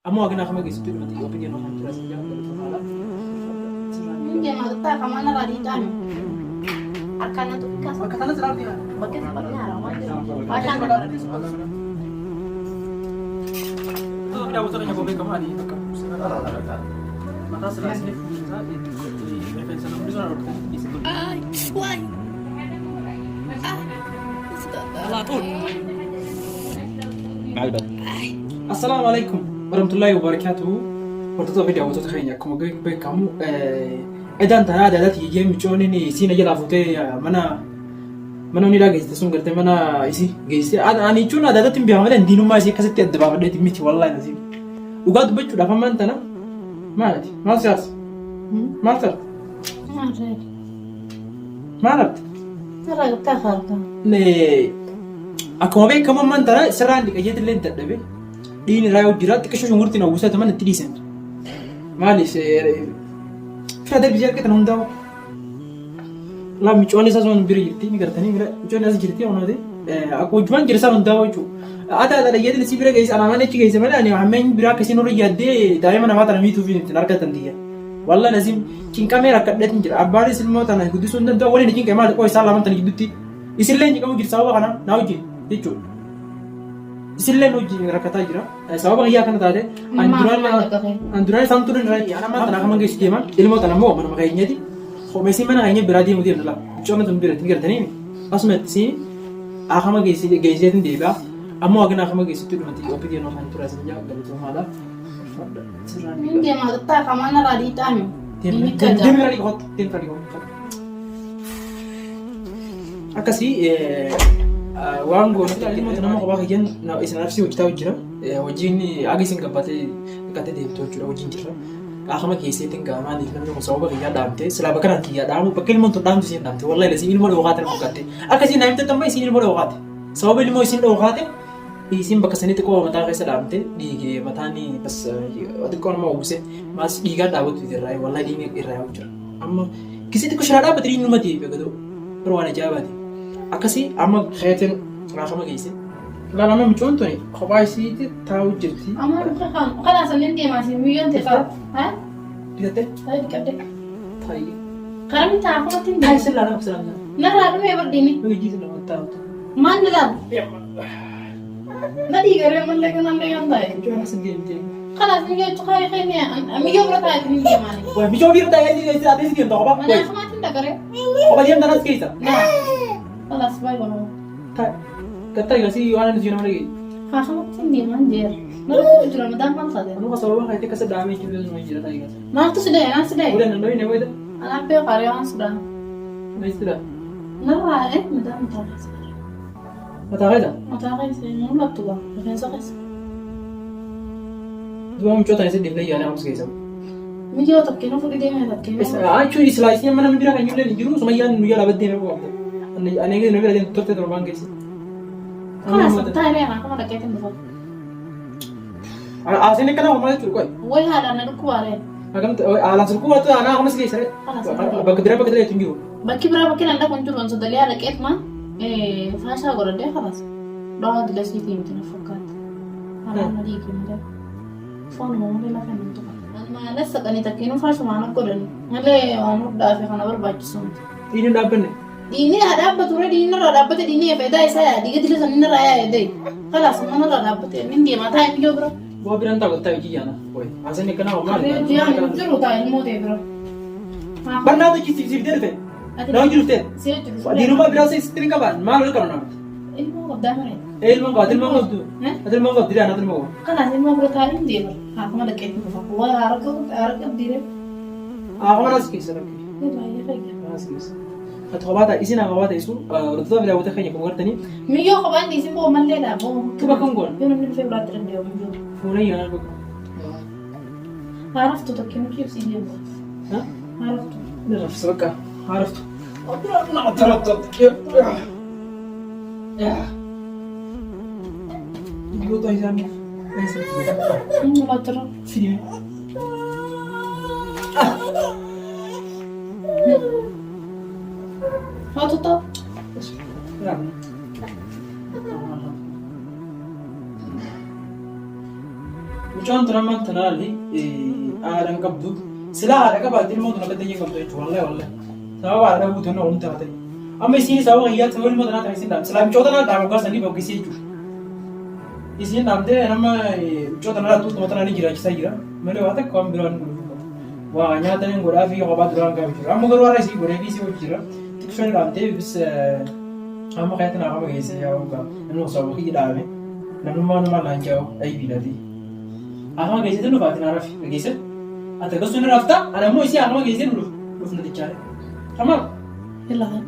Amo agna kama gitu tuh mati opinion orang terus jangan dari malam. Hindi magta kamana raditan. Arkana tu kas. Makanya selalu dia. Bakit pa niya rawan. Pasang na. Tuh kita usah nanya boleh kemana nih? Mata selalu sih. Defensa nomor dua orang di situ. Ay, why? Assalamualaikum warahmatullahi wabarakatuh. Warta video wato takhaynya kuma bai kamu idan ta hada dati game choni ni sina jala fote mana ni lagi sun garte mana isi geisi ani chuna dada timbi amale dinu ma si kasete adba bade timiti wallahi nazim ugad bachu da famanta na malati masas malta malat Tara ta kharta. le akuma bai kamu mantara sarandi kajet len tadabe dini rayo dirat kashu ngurti na usa tamana tidisen mali se fada bijar ke tanunda la mi choni sa son biri jirti ni gartani mira choni as jirti ona de ako juan jirsa nunda waju ada ada yedin sibira gais ana mane chi gais mala ani amen bira kasi no yadde daima na mata mi tu fi narka tandiya walla nazim kin kamera kaddat njira abari silmo tan gudu sundan to wali ni kin kamera ko sala man tan gudutti isille ni kamu jirsa wa kana nawji dichu isille no ji rakata jira sababa ya kana tade anduran santurin rai ana ma tan kama gais kema ilmo tan mo man magai nyadi ko mesi mana hanya beradi mudir la chona tan birat ngar tani asmet si akama gais gais tin deba amo agna akama gais tu mati opinion no han turas ja galu to mala Hindi magta kamana raditan. Tim radi ko akasi wango na limo tanamo ko ba kyan na isanafsi wajita wajira wajini agisin kapate kate de to chura wajin jira akama kisi tinga mani namno ko sawa ya damte sila bakaran tiya damu pakil mon to damte sin damte wallahi lasi ilmo do gatar ko kate akasi naimte tamay sin ilmo do gate sawa ilmo sin do gate isin bakasani ko mata kaysa damte di matani bas adikon ma ubse mas diga dawat dirai wallahi dini iraya wajira amma kisi ko shara batri numati begado perwana jabati akasi ama khayten rakama geyse la lama mchonto ni khabaisi ti taw jirti Ama kala sanin dia masih million te ka. Ha? dite Ay dikade. thai Karam ta ako tin thai dia. sila na sila na Na radu me berdini. ngi jisi na taw Man la. Na di gare man lagi nan lagi andai. jona sindi ndi Kala sin ge chukay khayni amigo berata tin dia mani. wa bijo bir da yadi geyse ade sidi ndo ba Mana kama tin da gare. ba diam danas geysa Na. Kala sabay kono. thai katta gasi wana ni jina mari Ha kama tin dia man jer. Na ko jura madan man khade. anu kasawa khayte kasa dame ki bizo no jira thai gasa Ma tu sudah ya sudah. udah nando ni weda Anak pe karyawan sudah. nai sira Na ra madan ta. mata gada Mata kai sai mun la tuwa. Kan sa kai. dua mchota ni sidi play yana ams geysa Mi yo takkino fudi de me takkino. بس عايشوا يسلايسين من مدينة كان يقولون يجرون سميان إنه يلا بدي نبغى أنا كده نبغى لين تطلع تروحان كيس Kala sa tayo na ako nakakitin mo. عايزين كنا هم ما يشوفوا كوي Way hada na dukware. أكمل على سلكوا تو أنا خمس كيس بقدر يتنجوا Bakki bira bakki nanda kun turun so dali ala ket ma fasha gorode khalas. Dawa dile si tim tin fakat. Ala na di kim da. Phone mo le la kan to. Ma lessa kani takkino fasha ma na kodani. Ngale anu da fi khana bar bacci sun. ini dapat nih Dini ada apa tuh dini ada apa tuh dini ya beda saya. Diga dile sanina raya ya deh. Khalas mana ada apa tuh. Min dia mata ini jo bro. gua bilang tahu tahu aja na koi عايزين كنا هم Dia dia juru tayo mo deh bro. برنا تو كيس كيس بدي رفع لو جربت Saya juru. دي روما بيراسي سترين كمان ما له كلام Ini mau udah mana? إيه الموضوع هذا الموضوع ده هذا الموضوع ده أنا هذا الموضوع Kan asli mau bertahan dia ber. Aku ada kayak gitu. Wah harga dia. أنا راس كيس أنا Ya bayar kayak. راس كيس هتخبطها إيشنا خبطها إيشو رتضاف لا وتخيل يكون غيرتني Mio kapan di sini mau malle dah mau. كيف أكون قول Yang lebih februari dan dia mau. فوري أنا بقول Harus tuh kini kip sih dia. ها Harus tuh. نفس بقى عرفت يقول طيب زمان Ini mau terus. فيلم Mau tutup. وشون تنام تنالي أنا كبدو سلا هذا كبادي الموت أنا بدي يكمل والله سوا على أبو تنا وأنت هذا أما يصير سوا هي سوا الموت أنا تحسين دام سلام جودنا دام قاس نبي بقى يسيجو يصير دام ده أنا ما جودنا لا توت موت أنا نيجي سايرا ملو هذا كم بيران وأنا هذا نقول في غابات بيران كم بيجرا أما قالوا رأسي قولي بيسي وبيجرا تكشون دام ده بس أما كاتنا أما جيسي يا وقا إنه سوا كي دامه نمما لانجاو أي بلادي أما جيسي تلو فاتنا عارف جيسي أتكلم رافتا أنا مو إيش أنا ما جيسي نلو لفنا تجارة تمام يلا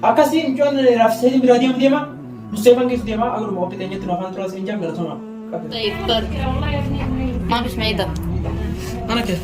أكاسي إنجون رافسي بلادي يوم ديما مستيفان كيف ديما أقول ما بتنجي تنافان تراس إنجام ولا تمام طيب بر ما بس معيدة أنا كيف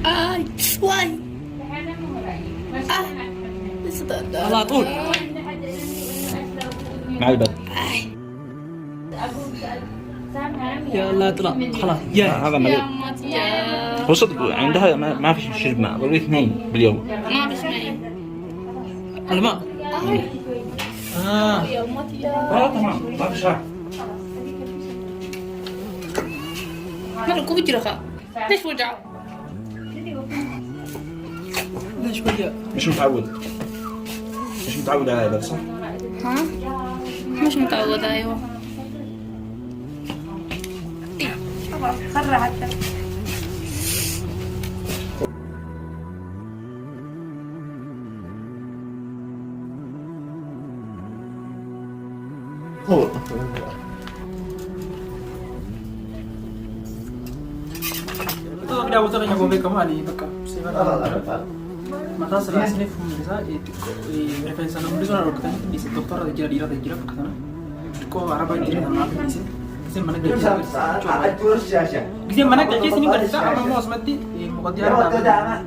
آي واي على طول مع الباب يلا اطلع خلاص يا هذا مليء يا هو صدق عندها ما في شرب ماء ضروري 2 باليوم ما بس معي الماء يا أمتي يا تمام ما في شرب هذا كوب جرخة ليش وجع ليش شوية مش متعود على هذا صح؟ ها مش متعودة أيوة خرة حتى هو itu tidak usah nanya bombe kemana baka mata selas ini fumisa referensi nama itu orang katanya di dokter ada jira katanya kok araba jira nama apa sih sih mana kerja sih mana kerja sini nggak bisa apa mau semati mau kerja apa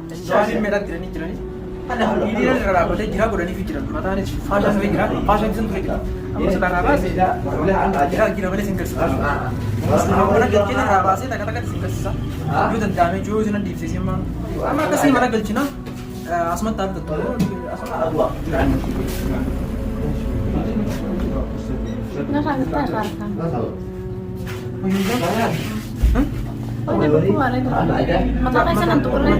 jadi mereka jira nih ini dia araba deh jira gue nih jira mata ini fashion itu jira apa sekarang apa sih jira boleh singkat sih mana kerja araba sih tak kata singkat sih जो धंधा में जो इतना डीप से सीमा हमारा कैसे हमारा गलती ना आसमान ताप देता है ना खाते हैं खाते मता कैसे ना तोड़ रहे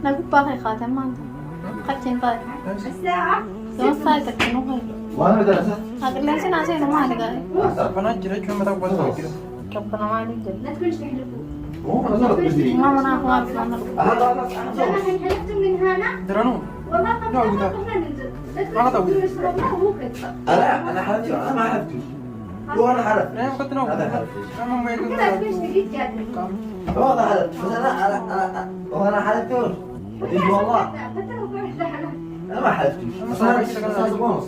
ना कुछ पाके खाते हैं मानते خدتين طيب الساعة يوم ساعتك كنو هاي وانا درسة هاكل ليش أنا عشان ما عليك هاي أنا جريت شو متى قبل كده ربنا ما عليك لا تكونش هو انا صرت بدري ما أنا هو عارف أنا انا حلفت من هنا درانو والله قبل لا، ما لا. كنا ننزل ما قطعوا. انا حلفت انا ما حلفتش وانا حلفت أنا كنت ناوي هذا حلف أنا ما يقول كده تكونش تجيب جد والله حلفت بس انا وانا حلفتوش ايش والله حتى لو كنت زعلان انا ما حلفتش بس انا ونص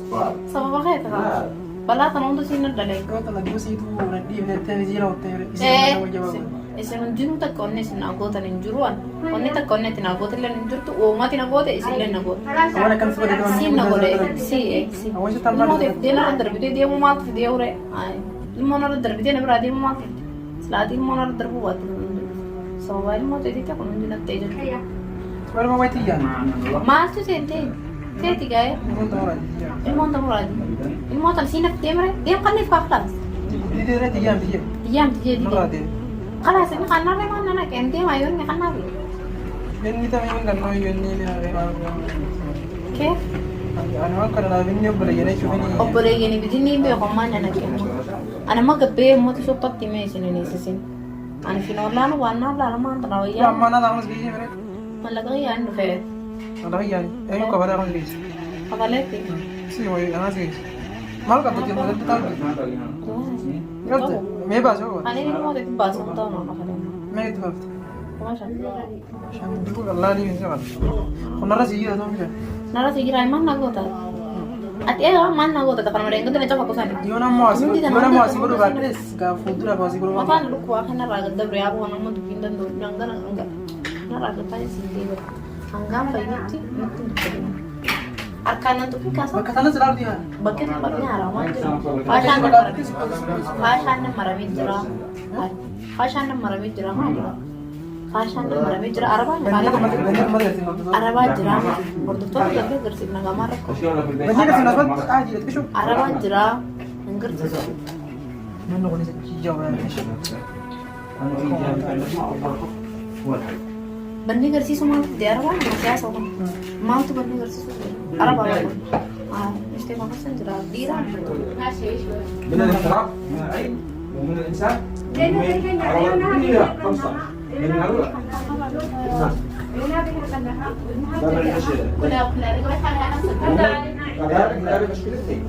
سبب خير ترى بلا تنوند سين الدليل قلت لك بس يتو ندي في التلفزيون isin jiru tak konne sin agota nin juruan konne tak konne tin agota len jurtu o mati na gota isin len na gota أنا كان سؤالي ده sin na gota si si أول شيء تمام mo de na dar bide de mo mat de ore ay mo na dar bide na bra de mo mat slati mo na dar buat so wal mo de ta konne din te de سؤال ما ويتي يعني ma tu sente senti gae مو تمام il mondo murad il mondo al sina temre dem kan ni faklas دي رأيت أيام دي diam dia di مرة دي خلاص ini kan na mana na kente mayun ni kan na إني تمام كان ما يوني لي كيف أنا ما كان أنا بيني وبريء شوفني obbole gini bidini be homanya na kemo ana magabe mo to sopat time sini ni sisin ana finola no wana la ma antara يا ya أما أنا دعوس بيجي مرة malaga ya no fe أنا هي يعني أيوة كبار أنا ليش kabalete سي هو أنا سي ما لقى تجيب هذا بتاعي قلت ما يبغى شو ana ni mo de baso to no no kale ما يتفهم kumasha عشان يقول الله لي من زمان كنا راسي هذا مش nara sigira man na gota ati ya man na gota kana mare ngode na chaka kusani يونا ما أسيب له باتريس كفودرا باسيب له mafana lu kwa kana raga da bre abo na mo dupinda ndo ngana nga na raga tani sindi angam pa yiti arkana tu kasa كتانا زرار دي bakit bagnya arawan fashion na maramit jira ha Faashaan maramee jira. Arabaan Arabaa jira. Hordoftoota dafee agarsiifna gamaa rakkoo. Arabaan jira. Hin garsiisu. Banni agarsiisu maaltu ta'e Arabaan siyaasa kun maaltu banni agarsiisu Arabaa kun. Ishee maqaan jira dhiira. من الاختراع من العين ومن الانسان خمسه من هؤلاء كذلك لا مشكلتين